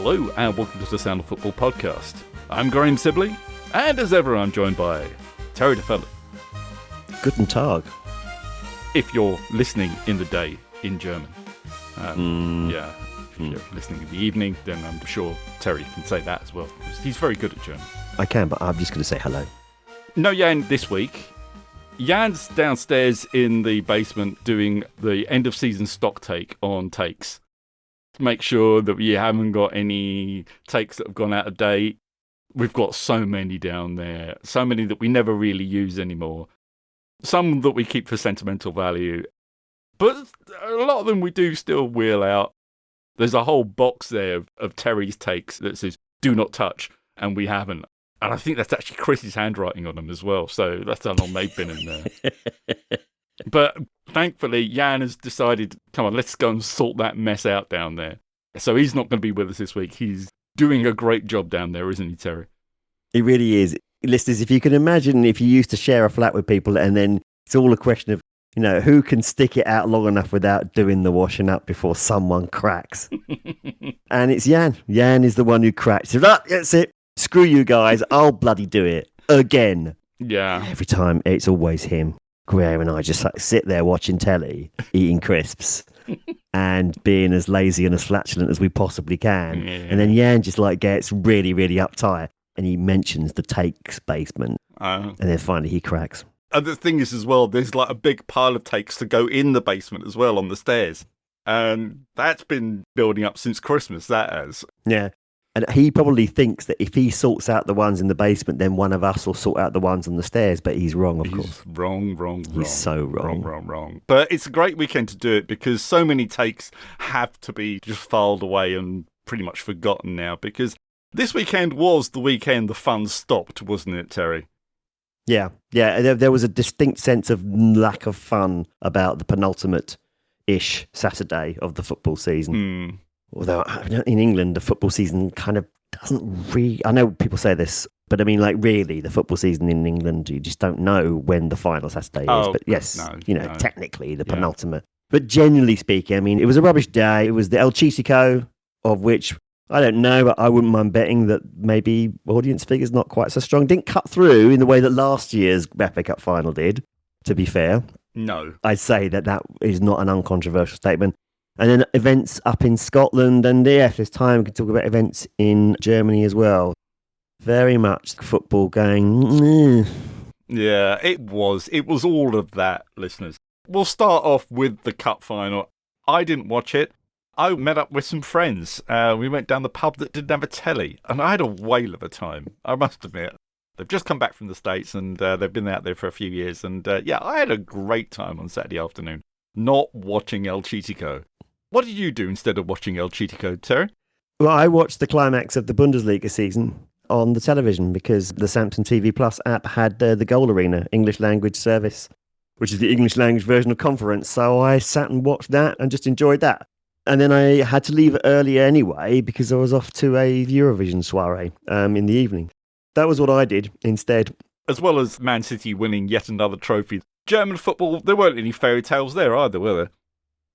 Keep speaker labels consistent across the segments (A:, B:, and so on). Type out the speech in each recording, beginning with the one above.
A: Hello and welcome to the Sound of Football podcast. I'm Graham Sibley, and as ever I'm joined by Terry DeFella.
B: Guten Tag.
A: If you're listening in the day in German. Yeah, if you're listening in the evening, then I'm sure Terry can say that as well, because he's very good at German.
B: I can, but I'm just going to say hello.
A: No Jan this week. Jan's downstairs in the basement doing the end of season stock take on takes. Make sure that we haven't got any takes that have gone out of date. We've got so many down there, so many that we never really use anymore. Some that we keep for sentimental value, but a lot of them we do still wheel out. There's a whole box there of Terry's takes that says, do not touch, and we haven't. And I think that's actually Chris's handwriting on them as well, so that's how long they've been in there. But thankfully, Jan has decided, come on, let's go and sort that mess out down there. So he's not going to be with us this week. He's doing a great job down there, isn't he, Terry?
B: He really is. Listeners, if you can imagine if you used to share a flat with people and then it's all a question of, you know, who can stick it out long enough without doing the washing up before someone cracks. And it's Jan. Jan is the one who cracks. That's it. Screw you guys. I'll bloody do it again.
A: Yeah.
B: Every time it's always him. Graham and I just sit there watching telly, eating crisps, and being as lazy and as flatulent as we possibly can. Yeah. And then Jan just gets really, really uptight, and he mentions the takes basement, and then finally he cracks.
A: And the thing is as well, there's a big pile of takes to go in the basement as well on the stairs, and that's been building up since Christmas. That has.
B: Yeah. And he probably thinks that if he sorts out the ones in the basement, then one of us will sort out the ones on the stairs. But he's wrong, of course.
A: Wrong.
B: He's so wrong.
A: Wrong. But it's a great weekend to do it because so many takes have to be just filed away and pretty much forgotten now. Because this weekend was the weekend the fun stopped, wasn't it, Terry?
B: Yeah. There was a distinct sense of lack of fun about the penultimate-ish Saturday of the football season. Although in England, the football season kind of doesn't really... I know people say this, but I mean, really, the football season in England, you just don't know when the final Saturday is. But yes, technically, the penultimate. But generally speaking, I mean, it was a rubbish day. It was the El Chisico, of which, I don't know, but I wouldn't mind betting that maybe audience figures not quite so strong. Didn't cut through in the way that last year's FA Cup final did, to be fair.
A: No.
B: I'd say that is not an uncontroversial statement. And then events up in Scotland, and if there's time, we can talk about events in Germany as well. Very much football going.
A: Yeah, it was. It was all of that, listeners. We'll start off with the cup final. I didn't watch it. I met up with some friends. We went down the pub that didn't have a telly, and I had a whale of a time, I must admit. They've just come back from the States, and they've been out there for a few years. And I had a great time on Saturday afternoon, not watching El Chitico. What did you do instead of watching El Chitico, Terry?
B: Well, I watched the climax of the Bundesliga season on the television because the Samsung TV Plus app had the Goal Arena English language service, which is the English language version of Conference. So I sat and watched that and just enjoyed that. And then I had to leave earlier anyway because I was off to a Eurovision soiree in the evening. That was what I did instead.
A: As well as Man City winning yet another trophy. German football, there weren't any fairy tales there either, were there?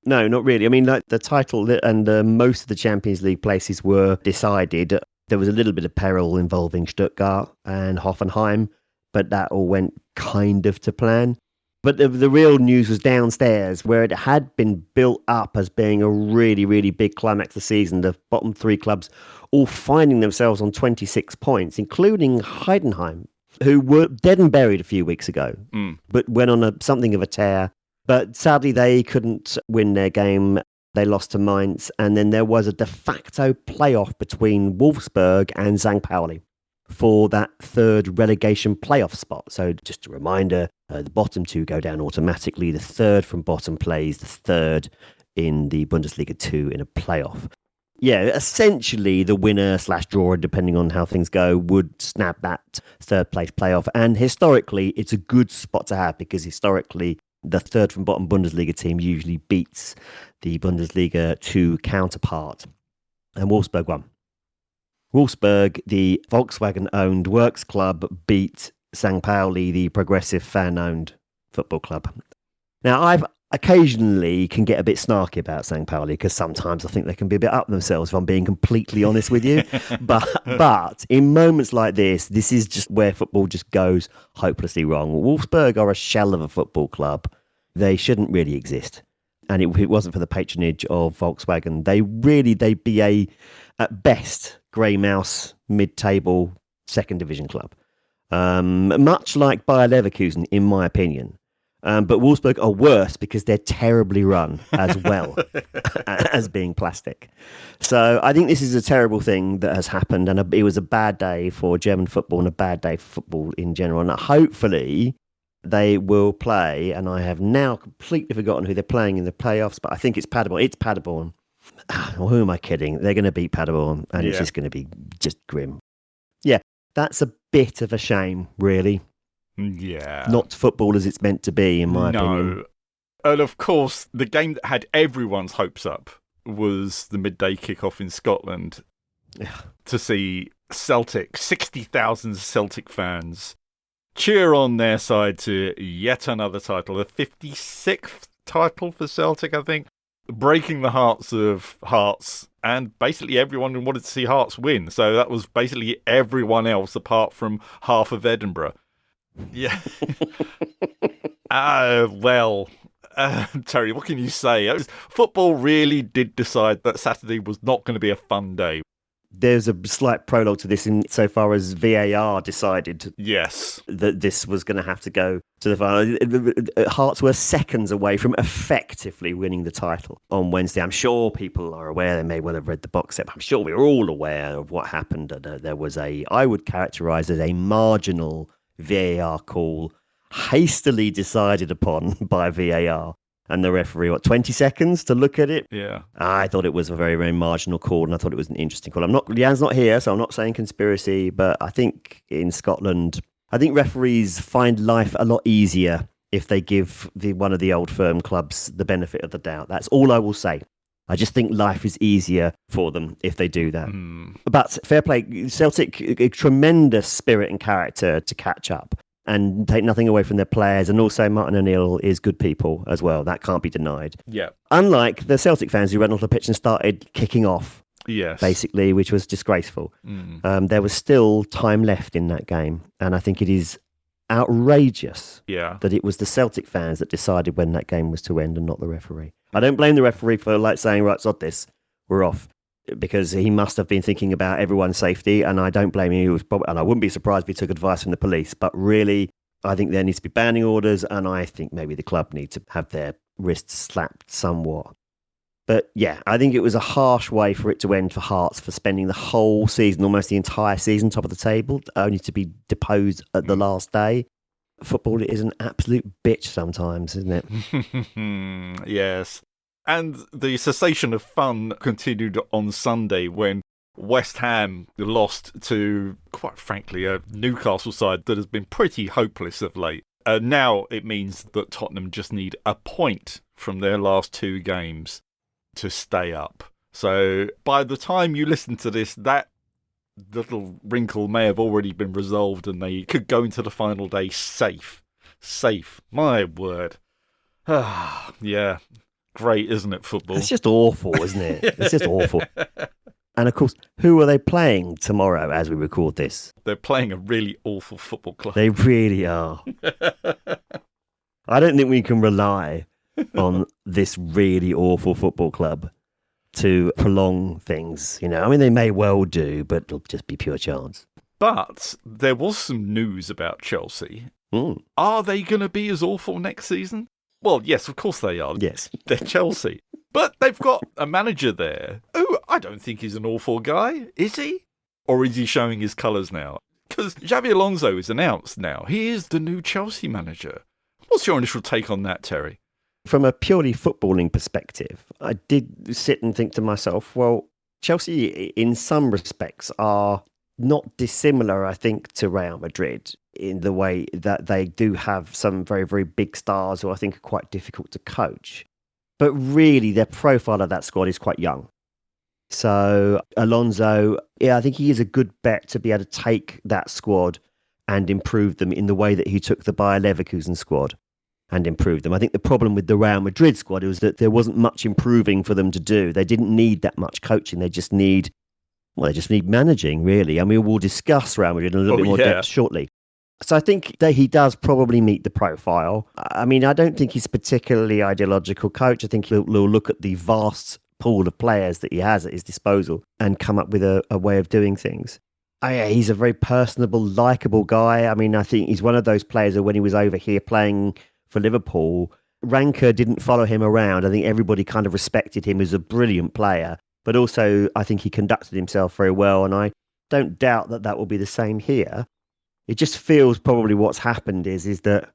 B: No, not really. I mean, the title and most of the Champions League places were decided. There was a little bit of peril involving Stuttgart and Hoffenheim, but that all went kind of to plan. But the real news was downstairs, where it had been built up as being a really, really big climax of the season. The bottom three clubs all finding themselves on 26 points, including Heidenheim, who were dead and buried a few weeks ago, but went on something of a tear. But sadly, they couldn't win their game. They lost to Mainz. And then there was a de facto playoff between Wolfsburg and St Pauli for that third relegation playoff spot. So just a reminder, the bottom two go down automatically. The third from bottom plays the third in the Bundesliga 2 in a playoff. Yeah, essentially the winner/drawer, depending on how things go, would snap that third place playoff. And historically, it's a good spot to have because historically, the third from bottom Bundesliga team usually beats the Bundesliga 2 counterpart. And Wolfsburg won. Wolfsburg, the Volkswagen-owned works club, beat St Pauli, the progressive fan-owned football club. Now, occasionally can get a bit snarky about St Pauli because sometimes I think they can be a bit up themselves, if I'm being completely honest with you. But in moments like this is just where football just goes hopelessly wrong. Wolfsburg are a shell of a football club. They shouldn't really exist. And if it wasn't for the patronage of Volkswagen, they'd be at best, grey mouse, mid-table, second division club. Much like Bayer Leverkusen, in my opinion. But Wolfsburg are worse because they're terribly run as well as being plastic. So I think this is a terrible thing that has happened, and it was a bad day for German football and a bad day for football in general. And hopefully they will play, and I have now completely forgotten who they're playing in the playoffs, but I think it's Paderborn. It's Paderborn. Well, who am I kidding? They're going to beat Paderborn, and it's just going to be just grim. Yeah, that's a bit of a shame, really.
A: Yeah.
B: Not football as it's meant to be, in my opinion.
A: And of course, the game that had everyone's hopes up was the midday kickoff in Scotland to see Celtic, 60,000 Celtic fans, cheer on their side to yet another title, the 56th title for Celtic, I think, breaking the hearts of Hearts, and basically everyone who wanted to see Hearts win. So that was basically everyone else apart from half of Edinburgh. Yeah. Terry, what can you say? Football really did decide that Saturday was not going to be a fun day.
B: There's a slight prologue to this insofar as VAR decided that this was going to have to go to the final. Hearts were seconds away from effectively winning the title on Wednesday. I'm sure people are aware. They may well have read the box set. I'm sure we're all aware of what happened. There was I would characterise as a marginal VAR call hastily decided upon by VAR. And the referee, 20 seconds to look at it?
A: Yeah.
B: I thought it was a very, very marginal call, and I thought it was an interesting call. Jan's not here, so I'm not saying conspiracy, but I think in Scotland, I think referees find life a lot easier if they give one of the old firm clubs the benefit of the doubt. That's all I will say. I just think life is easier for them if they do that. But fair play, Celtic, a tremendous spirit and character to catch up and take nothing away from their players. And also Martin O'Neill is good people as well. That can't be denied.
A: Yeah.
B: Unlike the Celtic fans who ran off the pitch and started kicking off, basically, which was disgraceful. There was still time left in that game. And I think it is outrageous that it was the Celtic fans that decided when that game was to end and not the referee. I don't blame the referee for saying, right, sod this, we're off. Because he must have been thinking about everyone's safety, and I don't blame him. And I wouldn't be surprised if he took advice from the police. But really, I think there needs to be banning orders, and I think maybe the club need to have their wrists slapped somewhat. But yeah, I think it was a harsh way for it to end for Hearts for spending the whole season, almost the entire season, top of the table, only to be deposed at the last day. Football is an absolute bitch sometimes, isn't it?
A: Yes. And the cessation of fun continued on Sunday when West Ham lost to, quite frankly, a Newcastle side that has been pretty hopeless of late. Now it means that Tottenham just need a point from their last two games to stay up. So by the time you listen to this, that little wrinkle may have already been resolved and they could go into the final day safe. Safe. My word. Yeah. Great, isn't it, football?
B: It's just awful, isn't it? It's just awful. And of course, who are they playing tomorrow as we record this?
A: They're playing a really awful football club.
B: They really are. I don't think we can rely on this really awful football club to prolong things. I mean, they may well do, but it'll just be pure chance.
A: But there was some news about Chelsea. Are they going to be as awful next season? Well, yes, of course they are.
B: Yes.
A: They're Chelsea. But they've got a manager there who I don't think he's an awful guy, is he? Or is he showing his colours now? Because Xabi Alonso is announced now. He is the new Chelsea manager. What's your initial take on that, Terry?
B: From a purely footballing perspective, I did sit and think to myself, well, Chelsea in some respects are not dissimilar, I think, to Real Madrid in the way that they do have some very, very big stars who I think are quite difficult to coach. But really, their profile of that squad is quite young. So Alonso, I think he is a good bet to be able to take that squad and improve them in the way that he took the Bayer Leverkusen squad and improve them. I think the problem with the Real Madrid squad was that there wasn't much improving for them to do. They didn't need that much coaching. They just need managing, really. I mean, we'll discuss Real Madrid in a little bit more depth shortly. So I think that he does probably meet the profile. I mean, I don't think he's a particularly ideological coach. I think he'll look at the vast pool of players that he has at his disposal and come up with a way of doing things. He's a very personable, likeable guy. I mean, I think he's one of those players that when he was over here playing for Liverpool, rancour didn't follow him around. I think everybody kind of respected him as a brilliant player, but also I think he conducted himself very well, and I don't doubt that will be the same here. It just feels probably what's happened is that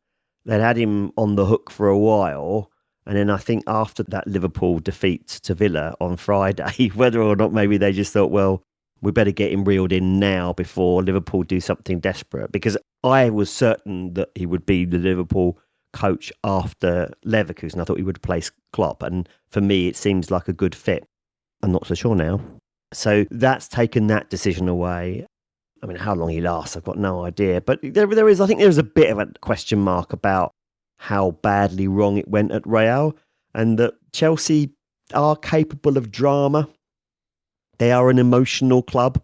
B: they'd had him on the hook for a while, and then I think after that Liverpool defeat to Villa on Friday, whether or not maybe they just thought, well, we better get him reeled in now before Liverpool do something desperate, because I was certain that he would be the Liverpool coach after Leverkusen. I thought he would replace Klopp, and for me it seems like a good fit. I'm not so sure now. So that's taken that decision away. I mean, how long he lasts, I've got no idea. But I think there's a bit of a question mark about how badly wrong it went at Real, and that Chelsea are capable of drama. They are an emotional club,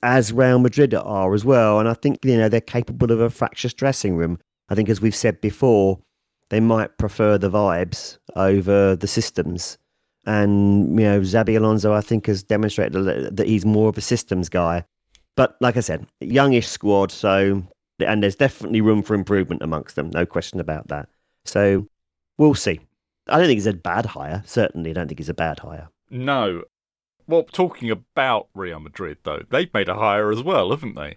B: as Real Madrid are as well. And I think, they're capable of a fractious dressing room. I think, as we've said before, they might prefer the vibes over the systems. And, Xabi Alonso, I think, has demonstrated that he's more of a systems guy. But like I said, youngish squad, and there's definitely room for improvement amongst them, no question about that. So we'll see. I don't think it's a bad hire. Certainly, I don't think it's a bad hire.
A: No. Well, talking about Real Madrid, though, they've made a hire as well, haven't they?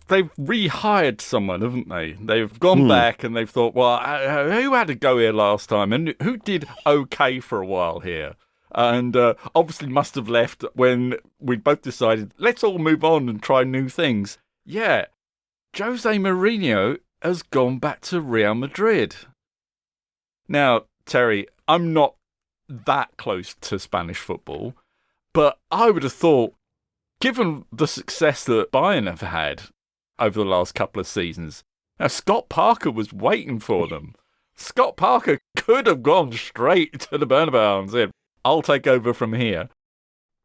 A: They've rehired someone, haven't they? They've gone back and they've thought, well, who had a go here last time and who did okay for a while here? And obviously must have left when we both decided, let's all move on and try new things. Yeah, Jose Mourinho has gone back to Real Madrid. Now, Terry, I'm not that close to Spanish football, but I would have thought, given the success that Bayern have had over the last couple of seasons, now Scott Parker was waiting for them. Scott Parker could have gone straight to the Bernabeu and said, I'll take over from here.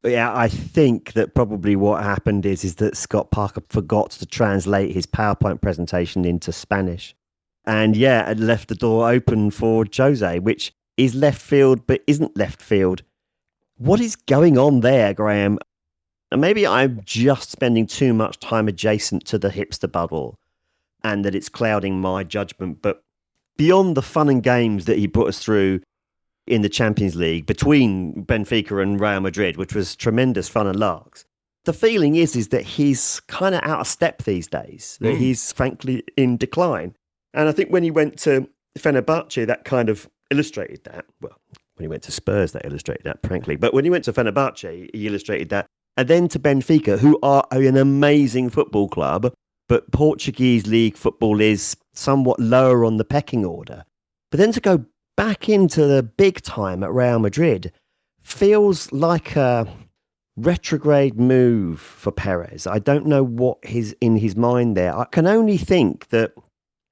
B: Yeah, I think that probably what happened is that Scott Parker forgot to translate his PowerPoint presentation into Spanish. And it left the door open for Jose, which is left field but isn't left field. What is going on there, Graham? And maybe I'm just spending too much time adjacent to the hipster bubble and that it's clouding my judgment. But beyond the fun and games that he put us through in the Champions League between Benfica and Real Madrid, which was tremendous fun and larks, the feeling is that he's kind of out of step these days, that he's frankly in decline. And I think when he went to Fenerbahce, that kind of illustrated that. Well, when he went to Spurs, that illustrated that, frankly. But when he went to Fenerbahce, he illustrated that. And then to Benfica, who are an amazing football club, but Portuguese league football is somewhat lower on the pecking order. But then to go back into the big time at Real Madrid feels like a retrograde move for Perez. I don't know what is in his mind there. I can only think that,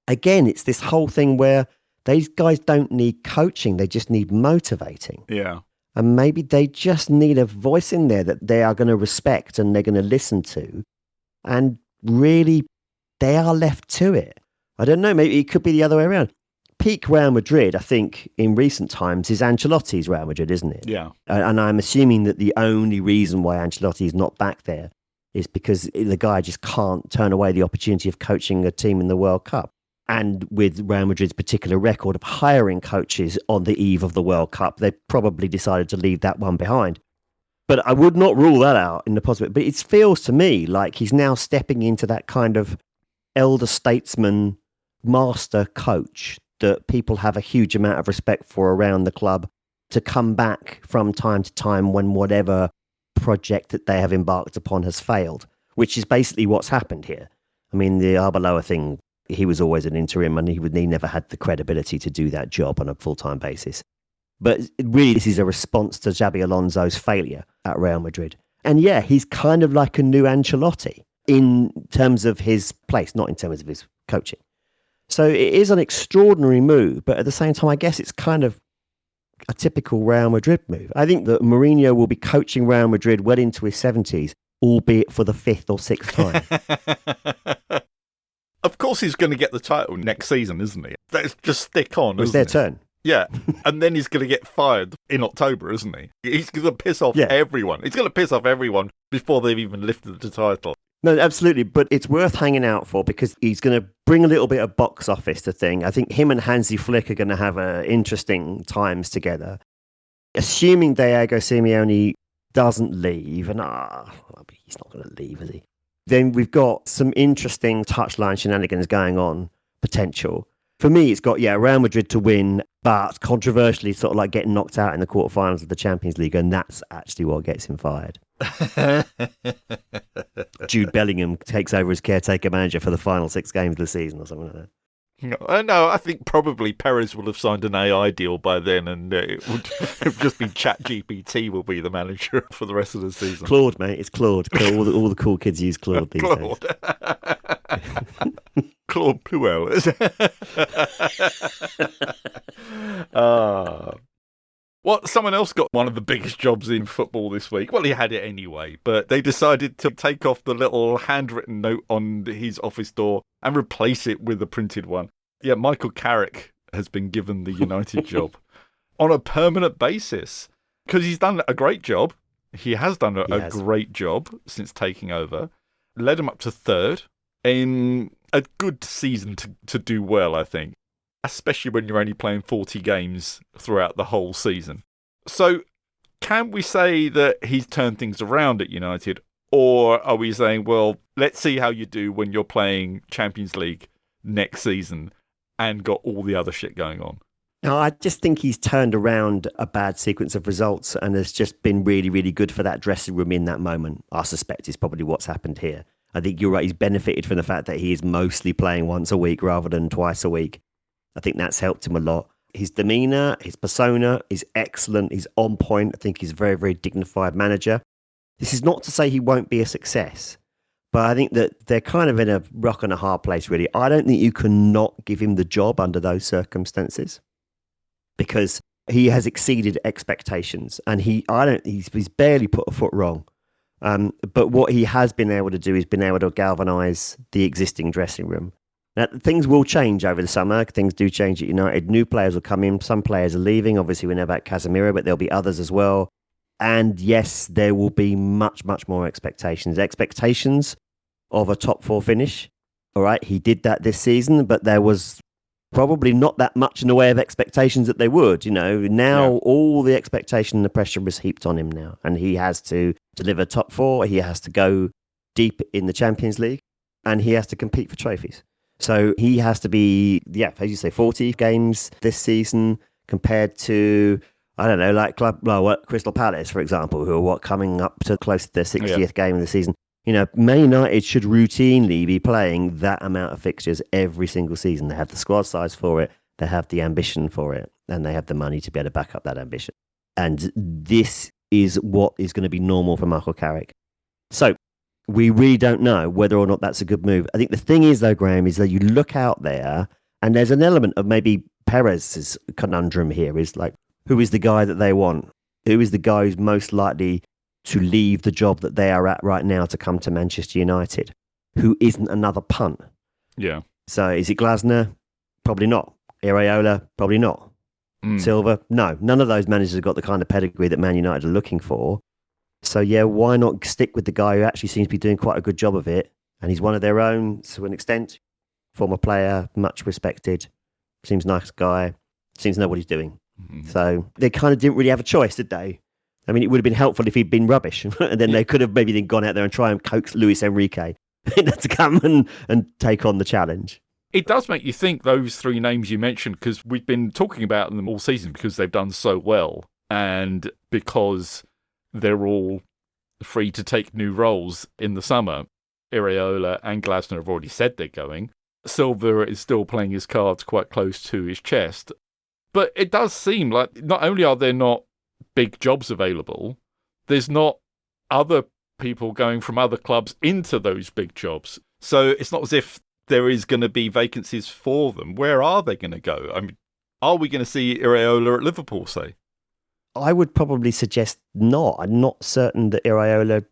B: again, it's this whole thing where these guys don't need coaching. They just need motivating.
A: Yeah.
B: And maybe they just need a voice in there that they are going to respect and they're going to listen to. And really, they are left to it. I don't know. Maybe it could be the other way around. Peak Real Madrid, I think, in recent times is Ancelotti's Real Madrid, isn't it?
A: Yeah.
B: And I'm assuming that the only reason why Ancelotti is not back there is because the guy just can't turn away the opportunity of coaching a team in the World Cup. And with Real Madrid's particular record of hiring coaches on the eve of the World Cup, they probably decided to leave that one behind. But I would not rule that out in the possibility. But it feels to me like he's now stepping into that kind of elder statesman, master coach that people have a huge amount of respect for around the club, to come back from time to time when whatever project that they have embarked upon has failed, which is basically what's happened here. I mean, the Arbeloa thing, he was always an interim and he never had the credibility to do that job on a full-time basis. But really, this is a response to Xabi Alonso's failure at Real Madrid. And yeah, he's kind of like a new Ancelotti in terms of his place, not in terms of his coaching. So it is an extraordinary move, but at the same time, I guess it's kind of a typical Real Madrid move. I think that Mourinho will be coaching Real Madrid well into his 70s, albeit for the 5th or 6th time.
A: Of course he's going to get the title next season, isn't he? Let's just stick on,
B: It's their turn.
A: Yeah, and then he's going to get fired in October, isn't he? He's going to piss off everyone. He's going to piss off everyone before they've even lifted the title.
B: No, absolutely, but it's worth hanging out for because he's going to bring a little bit of box office to thing. I think him and Hansi Flick are going to have interesting times together. Assuming Diego Simeone doesn't leave, and he's not going to leave, is he? Then we've got some interesting touchline shenanigans going on, potential. For me, it's got, Real Madrid to win, but controversially sort of like getting knocked out in the quarterfinals of the Champions League, and that's actually what gets him fired. Jude Bellingham takes over as caretaker manager for the final 6 games of the season or something like that.
A: No, I think probably Perez will have signed an AI deal by then, and it would just be ChatGPT will be the manager for the rest of the season.
B: Claude, mate, it's Claude. All the cool kids use Claude these days.
A: Claude Puel. Well, someone else got one of the biggest jobs in football this week. Well, he had it anyway, but they decided to take off the little handwritten note on his office door and replace it with a printed one. Yeah, Michael Carrick has been given the United job on a permanent basis because he's done a great job. He has done a great job since taking over. Led him up to 3rd in a good season to do well, I think. Especially when you're only playing 40 games throughout the whole season. So, can we say that he's turned things around at United? Or are we saying, well, let's see how you do when you're playing Champions League next season and got all the other shit going on?
B: No, I just think he's turned around a bad sequence of results and has just been really, really good for that dressing room in that moment. I suspect is probably what's happened here. I think you're right. He's benefited from the fact that he is mostly playing once a week rather than twice a week. I think that's helped him a lot. His demeanour, his persona is excellent. He's on point. I think he's a very, very dignified manager. This is not to say he won't be a success, but I think that they're kind of in a rock and a hard place, really. I don't think you can not give him the job under those circumstances because he has exceeded expectations and he's barely put a foot wrong. But what he has been able to do is been able to galvanise the existing dressing room. Now, things will change over the summer. Things do change at United. New players will come in. Some players are leaving. Obviously, we know about Casemiro, but there'll be others as well. And yes, there will be much, much more expectations. Expectations of a top 4 finish. All right, he did that this season, but there was probably not that much in the way of expectations that they would. Now all the expectation and the pressure is heaped on him now. And he has to deliver top 4. He has to go deep in the Champions League. And he has to compete for trophies. So he has to be, as you say, 40 games this season compared to, I don't know, like Crystal Palace, for example, who are coming up to close to their 60th game of the season. Man United should routinely be playing that amount of fixtures every single season. They have the squad size for it, they have the ambition for it, and they have the money to be able to back up that ambition. And this is what is going to be normal for Michael Carrick. So, we really don't know whether or not that's a good move. I think the thing is, though, Graham, is that you look out there and there's an element of maybe Perez's conundrum here is like, who is the guy that they want? Who is the guy who's most likely to leave the job that they are at right now to come to Manchester United? Who isn't another punt?
A: Yeah.
B: So is it Glasner? Probably not. Areola? Probably not. Silva? No. None of those managers have got the kind of pedigree that Man United are looking for. So, why not stick with the guy who actually seems to be doing quite a good job of it? And he's one of their own to an extent. Former player, much respected. Seems nice guy. Seems to know what he's doing. Mm-hmm. So, they kind of didn't really have a choice, did they? I mean, it would have been helpful if he'd been rubbish. And then they could have maybe then gone out there and try and coax Luis Enrique to come and take on the challenge.
A: It does make you think, those 3 names you mentioned, because we've been talking about them all season because they've done so well. And because they're all free to take new roles in the summer. Areola and Glasner have already said they're going. Silva is still playing his cards quite close to his chest. But it does seem like not only are there not big jobs available, there's not other people going from other clubs into those big jobs. So it's not as if there is going to be vacancies for them, where are they going to go? I mean, are we going to see Iraola at Liverpool, say?
B: I would probably suggest not. I'm not certain that Iraola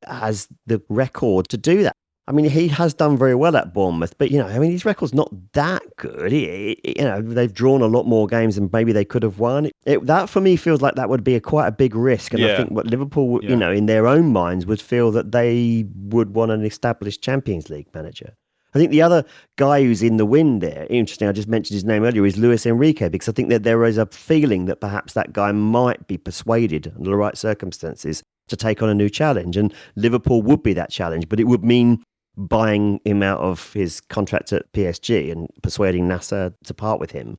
B: has the record to do that. I mean, he has done very well at Bournemouth, but, his record's not that good. They've drawn a lot more games than maybe they could have won. That, for me, feels like that would be quite a big risk. And I think what Liverpool, in their own minds, would feel that they would want an established Champions League manager. I think the other guy who's in the wind there, interesting, I just mentioned his name earlier, is Luis Enrique, because I think that there is a feeling that perhaps that guy might be persuaded under the right circumstances to take on a new challenge. And Liverpool would be that challenge, but it would mean buying him out of his contract at PSG and persuading Nasser to part with him.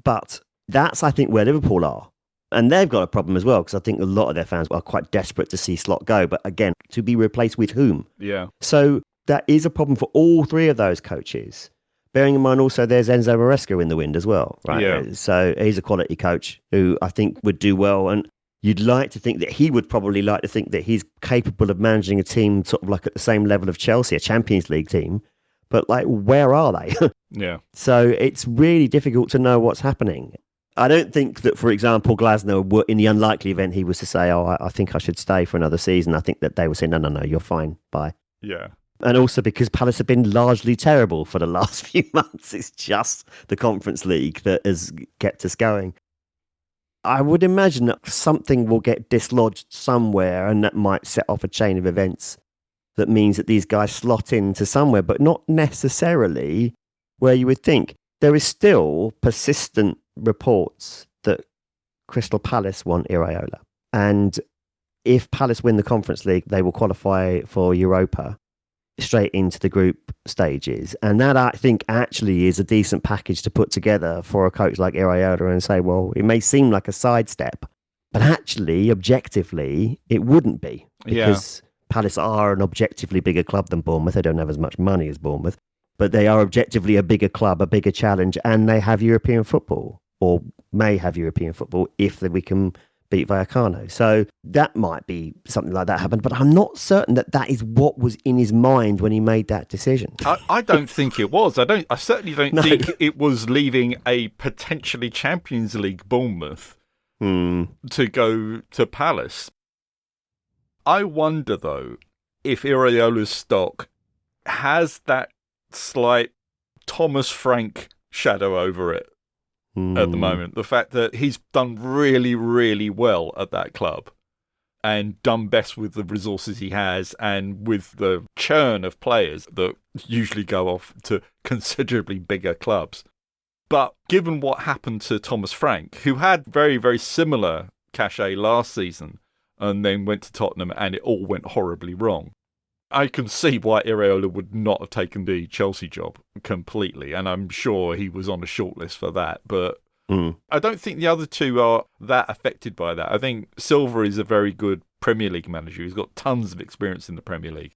B: But that's, I think, where Liverpool are. And they've got a problem as well, because I think a lot of their fans are quite desperate to see Slot go. But again, to be replaced with whom?
A: Yeah.
B: So that is a problem for all three of those coaches. Bearing in mind also there's Enzo Maresca in the wind as well, right?
A: Yeah.
B: So he's a quality coach who I think would do well. And you'd like to think that he would probably like to think that he's capable of managing a team sort of like at the same level of Chelsea, a Champions League team. But like, where are they?
A: Yeah.
B: So it's really difficult to know what's happening. I don't think that, for example, Glasner, in the unlikely event he was to say, I think I should stay for another season, I think that they would say, no, you're fine, bye.
A: Yeah.
B: And also because Palace have been largely terrible for the last few months. It's just the Conference League that has kept us going. I would imagine that something will get dislodged somewhere, and that might set off a chain of events that means that these guys slot into somewhere, but not necessarily where you would think. There is still persistent reports that Crystal Palace want Iraola. And if Palace win the Conference League, they will qualify for Europa straight into the group stages. And that, I think, actually is a decent package to put together for a coach like Iraola and say, well, it may seem like a sidestep, but actually, objectively, it wouldn't be. Because Palace are an objectively bigger club than Bournemouth. They don't have as much money as Bournemouth, but they are objectively a bigger club, a bigger challenge, and they have European football, or may have European football if we can beat Vallecano. So that might be something like that happened, but I'm not certain that that is what was in his mind when he made that decision.
A: I don't think it was. I certainly don't think it was leaving a potentially Champions League Bournemouth to go to Palace. I wonder, though, if Iraola's stock has that slight Thomas Frank shadow over it at the moment. The fact that he's done really, really well at that club and done best with the resources he has and with the churn of players that usually go off to considerably bigger clubs. But given what happened to Thomas Frank, who had very, very similar cachet last season and then went to Tottenham and it all went horribly wrong, I can see why Iraola would not have taken the Chelsea job completely, and I'm sure he was on a shortlist for that. But I don't think the other two are that affected by that. I think Silva is a very good Premier League manager. He's got tons of experience in the Premier League.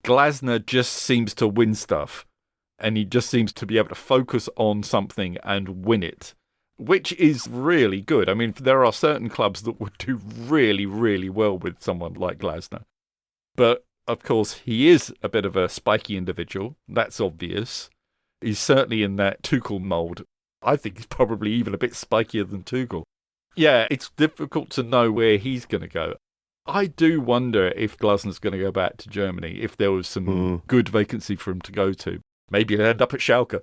A: Glasner just seems to win stuff, and he just seems to be able to focus on something and win it, which is really good. I mean, there are certain clubs that would do really, really well with someone like Glasner. But of course, he is a bit of a spiky individual. That's obvious. He's certainly in that Tuchel mould. I think he's probably even a bit spikier than Tuchel. Yeah, it's difficult to know where he's going to go. I do wonder if Glasner's going to go back to Germany, if there was some good vacancy for him to go to. Maybe he'll end up at Schalke.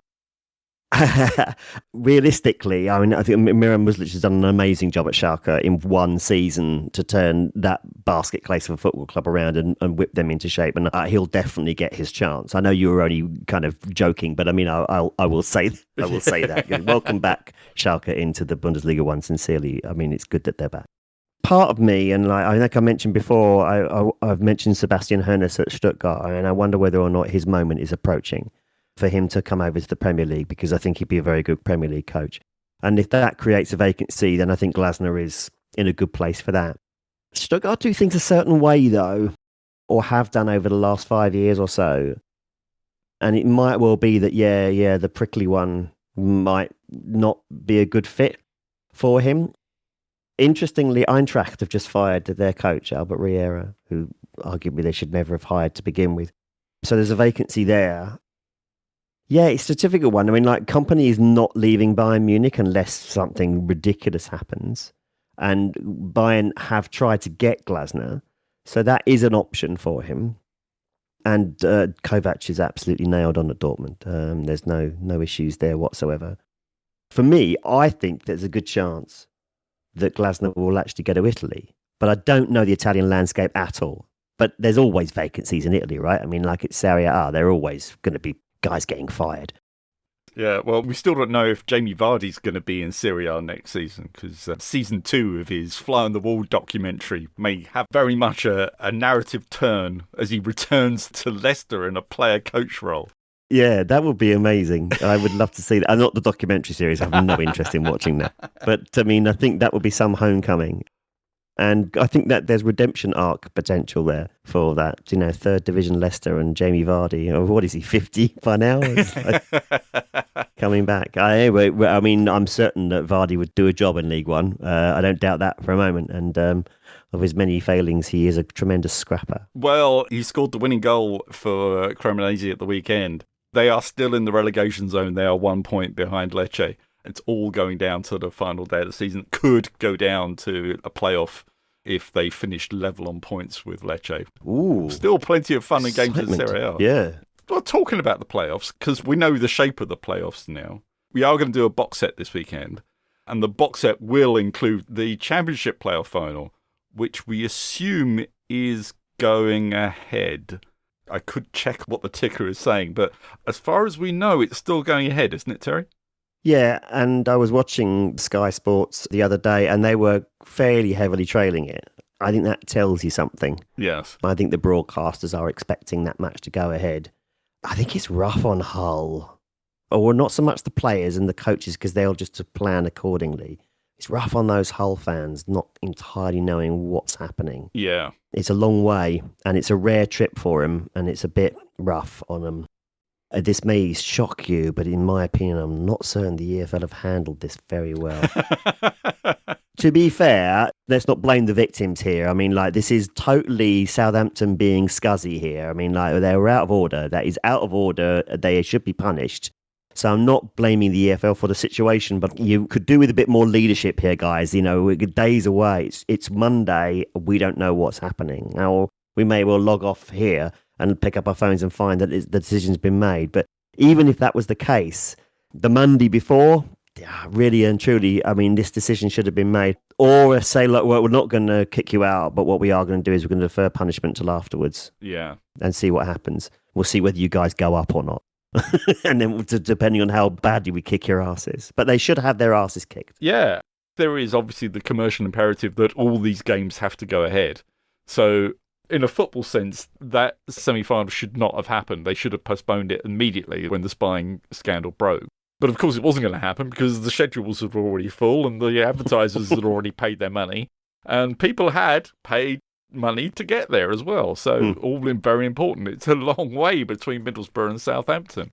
B: Realistically, I mean, I think Miran Muslic has done an amazing job at Schalke in one season to turn that basket case of a football club around and whip them into shape, and he'll definitely get his chance. I know you were only kind of joking, but I mean, I will say that. Welcome back, Schalke, into the Bundesliga one. Sincerely, I mean, it's good that they're back. Part of me, and I think I mentioned before, I've mentioned Sebastian Hoeneß at Stuttgart, and I wonder whether or not his moment is approaching for him to come over to the Premier League, because I think he'd be a very good Premier League coach. And if that creates a vacancy, then I think Glasner is in a good place for that. Stuttgart do things a certain way, though, or have done over the last 5 years or so. And it might well be that, the prickly one might not be a good fit for him. Interestingly, Eintracht have just fired their coach, Albert Riera, who arguably they should never have hired to begin with. So there's a vacancy there. Yeah, it's a difficult one. I mean, like, Company is not leaving Bayern Munich unless something ridiculous happens. And Bayern have tried to get Glasner. So that is an option for him. And Kovac is absolutely nailed on at Dortmund. There's no issues there whatsoever. For me, I think there's a good chance that Glasner will actually go to Italy. But I don't know the Italian landscape at all. But there's always vacancies in Italy, right? I mean, like, it's Serie A. There are always going to be guys getting fired.
A: Yeah, well, we still don't know if Jamie Vardy's going to be in Serie A next season, because season 2 of his Fly on the Wall documentary may have very much a narrative turn as he returns to Leicester in a player-coach role.
B: Yeah, that would be amazing. I would love to see that. Not the documentary series. I have no interest in watching that. But, I mean, I think that would be some homecoming. And I think that there's redemption arc potential there for that. You know, third division Leicester and Jamie Vardy. Oh, what is he, 50 by now? Coming back. I mean, I'm certain that Vardy would do a job in League One. I don't doubt that for a moment. And of his many failings, he is a tremendous scrapper.
A: Well, he scored the winning goal for Cremonese at the weekend. They are still in the relegation zone. They are 1 point behind Lecce. It's all going down to the final day of the season. Could go down to a playoff if they finished level on points with Lecce.
B: Ooh,
A: still plenty of fun and games in Serie A.
B: Yeah.
A: Well, talking about the playoffs, because we know the shape of the playoffs now, we are going to do a box set this weekend. And the box set will include the Championship playoff final, which we assume is going ahead. I could check what the ticker is saying, but as far as we know, it's still going ahead, isn't it, Terry?
B: Yeah, and I was watching Sky Sports the other day, and they were fairly heavily trailing it. I think that tells you something.
A: Yes.
B: I think the broadcasters are expecting that match to go ahead. I think it's rough on Hull. Or not so much the players and the coaches, because they'll just plan accordingly. It's rough on those Hull fans, not entirely knowing what's happening.
A: Yeah.
B: It's a long way, and it's a rare trip for them, and it's a bit rough on them. This may shock you, but in my opinion, I'm not certain the EFL have handled this very well. To be fair, let's not blame the victims here. I mean, like, this is totally Southampton being scuzzy here. I mean, like, they were out of order. That is out of order. They should be punished. So I'm not blaming the EFL for the situation, but you could do with a bit more leadership here, guys. You know, we're days away. It's Monday. We don't know what's happening. Now, we may well log off here and pick up our phones and find that the decision's been made. But even if that was the case, the Monday before, really and truly, I mean, this decision should have been made. Or say, look, well, we're not going to kick you out, but what we are going to do is we're going to defer punishment till afterwards.
A: Yeah.
B: And see what happens. We'll see whether you guys go up or not. And then depending on how badly we kick your asses. But they should have their asses kicked.
A: Yeah. There is obviously the commercial imperative that all these games have to go ahead. So in a football sense, that semi-final should not have happened. They should have postponed it immediately when the spying scandal broke. But of course it wasn't going to happen because the schedules were already full and the advertisers had already paid their money. And people had paid money to get there as well. So all very important. It's a long way between Middlesbrough and Southampton.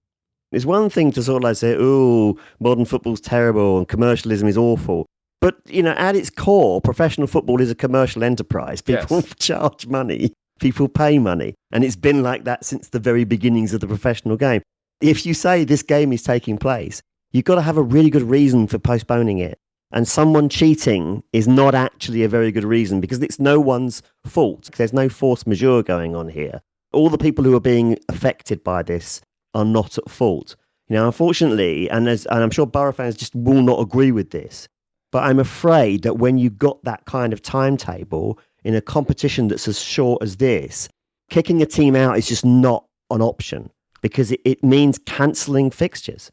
B: It's one thing to sort of like say, oh, modern football's terrible and commercialism is awful. But, you know, at its core, professional football is a commercial enterprise. People charge money. People pay money. And it's been like that since the very beginnings of the professional game. If you say this game is taking place, you've got to have a really good reason for postponing it. And someone cheating is not actually a very good reason because it's no one's fault. There's no force majeure going on here. All the people who are being affected by this are not at fault. You know, unfortunately, and I'm sure Borough fans just will not agree with this, but I'm afraid that when you got that kind of timetable in a competition that's as short as this, kicking a team out is just not an option because it means cancelling fixtures.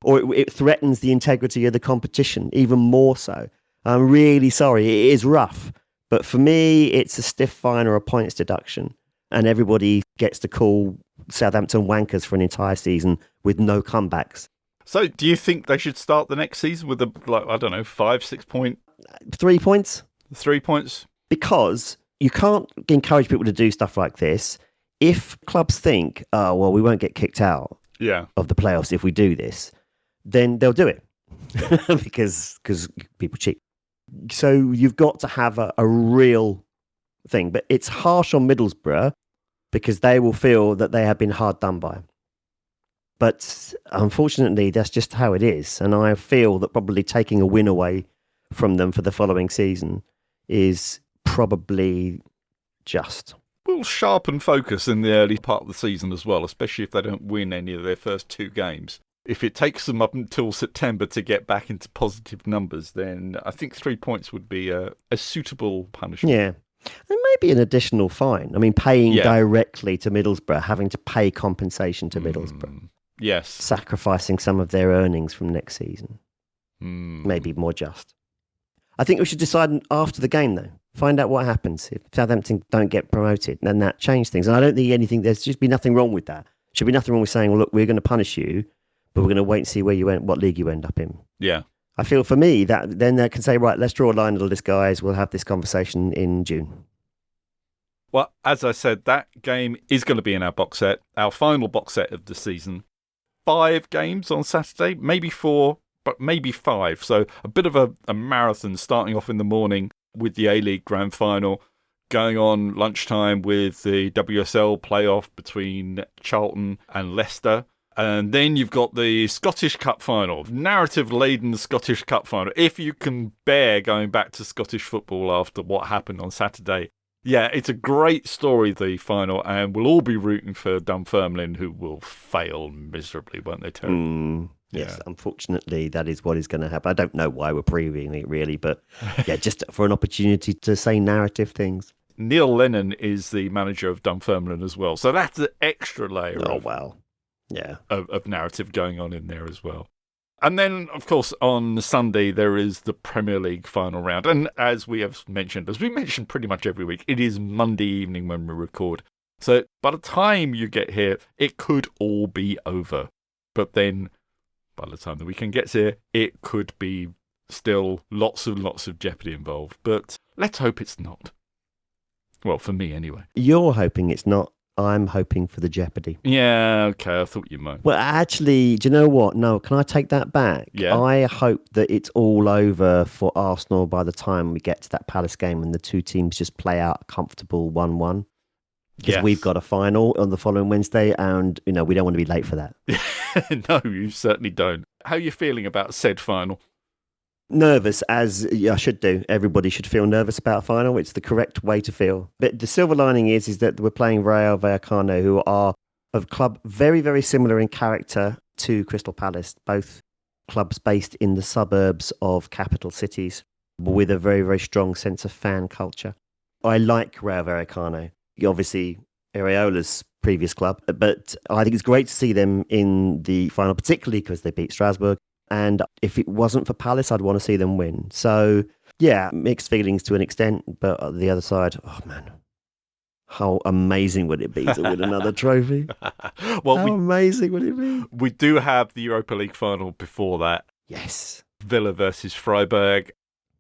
B: Or it threatens the integrity of the competition even more so. I'm really sorry. It is rough. But for me, it's a stiff fine or a points deduction. And everybody gets to call Southampton wankers for an entire season with no comebacks.
A: So do you think they should start the next season with 5-6 point?
B: 3 points.
A: 3 points?
B: Because you can't encourage people to do stuff like this. If clubs think, oh, well, we won't get kicked out of the playoffs if we do this, then they'll do it because people cheat. So you've got to have a real thing. But it's harsh on Middlesbrough because they will feel that they have been hard done by. But unfortunately, that's just how it is. And I feel that probably taking a win away from them for the following season is probably just.
A: Will sharpen focus in the early part of the season as well, especially if they don't win any of their first 2 games. If it takes them up until September to get back into positive numbers, then I think 3 points would be a suitable punishment.
B: Yeah. And maybe an additional fine. I mean, paying directly to Middlesbrough, having to pay compensation to Middlesbrough.
A: Yes.
B: Sacrificing some of their earnings from next season. Maybe more just. I think we should decide after the game, though. Find out what happens. If Southampton don't get promoted, then that changes things. And I don't think there's just be nothing wrong with that. Should be nothing wrong with saying, well, look, we're going to punish you, but we're going to wait and see what league you end up in.
A: Yeah.
B: I feel for me that then they can say, right, let's draw a line under this, guys. We'll have this conversation in June.
A: Well, as I said, that game is going to be in our box set, our final box set of the season. 5 games on Saturday, maybe 4, but maybe 5. So a bit of a marathon starting off in the morning with the A-League Grand Final, going on lunchtime with the WSL playoff between Charlton and Leicester. And then you've got the Scottish Cup Final, narrative-laden Scottish Cup Final. If you can bear going back to Scottish football after what happened on Saturday. Yeah, it's a great story, the final, and we'll all be rooting for Dunfermline, who will fail miserably, won't they, Terry?
B: Yes, unfortunately, that is what is going to happen. I don't know why we're previewing it, really, but yeah, just for an opportunity to say narrative things.
A: Neil Lennon is the manager of Dunfermline as well, so that's an extra layer of narrative going on in there as well. And then, of course, on Sunday, there is the Premier League final round. And as we mentioned pretty much every week, it is Monday evening when we record. So by the time you get here, it could all be over. But then, by the time the weekend gets here, it could be still lots of jeopardy involved. But let's hope it's not. Well, for me anyway.
B: You're hoping it's not. I'm hoping for the jeopardy.
A: Yeah, okay, I thought you might.
B: Well, actually, do you know what? No, can I take that back?
A: Yeah.
B: I hope that it's all over for Arsenal by the time we get to that Palace game and the two teams just play out a comfortable 1-1. Because we've got a final on the following Wednesday and, we don't want to be late for that.
A: No, you certainly don't. How are you feeling about said final?
B: Nervous, as I should do. Everybody should feel nervous about a final. It's the correct way to feel. But the silver lining is that we're playing Real Vallecano, who are a club very, very similar in character to Crystal Palace. Both clubs based in the suburbs of capital cities with a very, very strong sense of fan culture. I like Real Vallecano. Obviously, Areola's previous club. But I think it's great to see them in the final, particularly because they beat Strasbourg. And if it wasn't for Palace, I'd want to see them win. So, yeah, mixed feelings to an extent. But on the other side, oh, man, how amazing would it be to win another trophy? How amazing would it be?
A: We do have the Europa League final before that.
B: Yes.
A: Villa versus Freiburg.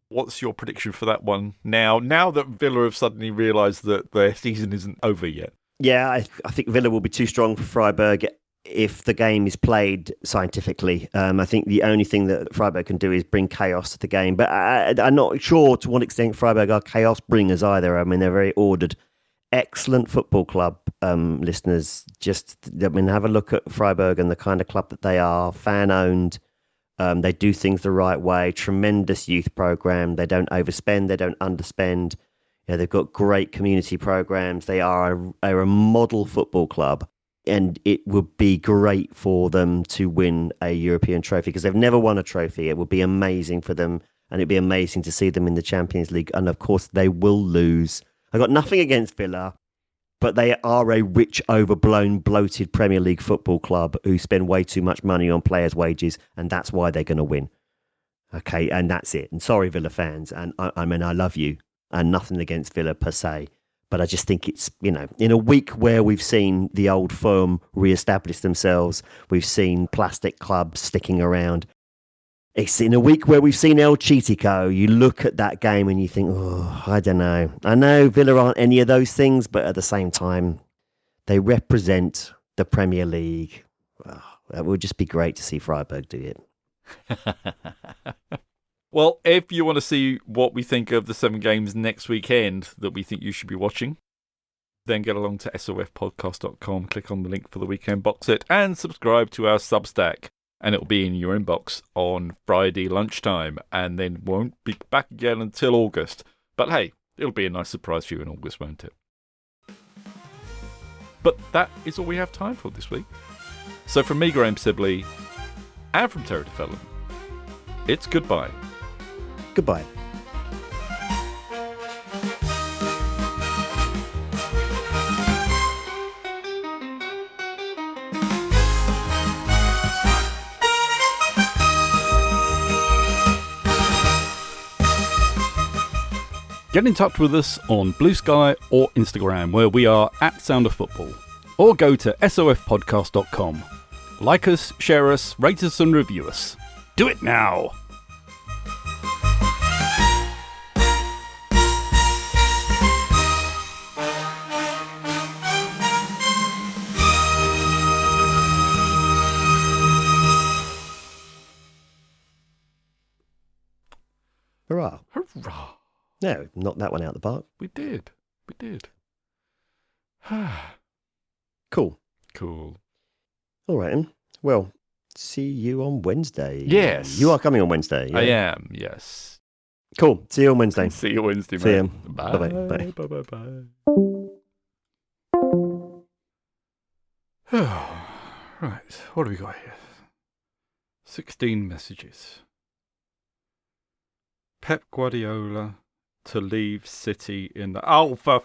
A: What's your prediction for that one now? Now that Villa have suddenly realised that their season isn't over yet.
B: Yeah, I think Villa will be too strong for Freiburg if the game is played scientifically. I think the only thing that Freiburg can do is bring chaos to the game. But I'm not sure to what extent Freiburg are chaos bringers either. I mean, they're very ordered. Excellent football club, listeners. Have a look at Freiburg and the kind of club that they are. Fan-owned. They do things the right way. Tremendous youth program. They don't overspend. They don't underspend. They've got great community programs. They are a model football club. And it would be great for them to win a European trophy because they've never won a trophy. It would be amazing for them, and it'd be amazing to see them in the Champions League. And of course, they will lose. I've got nothing against Villa, but they are a rich, overblown, bloated Premier League football club who spend way too much money on players' wages, and that's why they're going to win. Okay, and that's it. And sorry, Villa fans, and I mean, I love you, and nothing against Villa per se. But I just think it's, in a week where we've seen the old firm re-establish themselves, we've seen plastic clubs sticking around. It's in a week where we've seen El Chitico. You look at that game and you think, oh, I don't know. I know Villa aren't any of those things, but at the same time, they represent the Premier League. Oh, it would just be great to see Freiburg do it.
A: Well, if you want to see what we think of the 7 games next weekend that we think you should be watching, then get along to sofpodcast.com, click on the link for the weekend box set, and subscribe to our Substack. And it'll be in your inbox on Friday lunchtime, and then won't be back again until August. But hey, it'll be a nice surprise for you in August, won't it? But that is all we have time for this week. So from me, Graham Sibley, and from Terry DeFellon, it's goodbye.
B: Goodbye.
A: Get in touch with us on Blue Sky or Instagram, where we are at Sound of Football. Or go to sofpodcast.com. Like us, share us, rate us and review us. Do it now!
B: Hurrah.
A: Hurrah!
B: No, knocked that one out of the park.
A: We did.
B: Cool.
A: Cool.
B: All right, then. Well, see you on Wednesday.
A: Yes.
B: You are coming on Wednesday. Yeah?
A: I am, yes.
B: Cool. See you on Wednesday.
A: See you Wednesday,
B: See
A: man.
B: you.
A: Bye.
B: Bye-bye.
A: Bye. Bye. Right, what do we got here? 16 messages. Pep Guardiola to leave City in the... Oh, for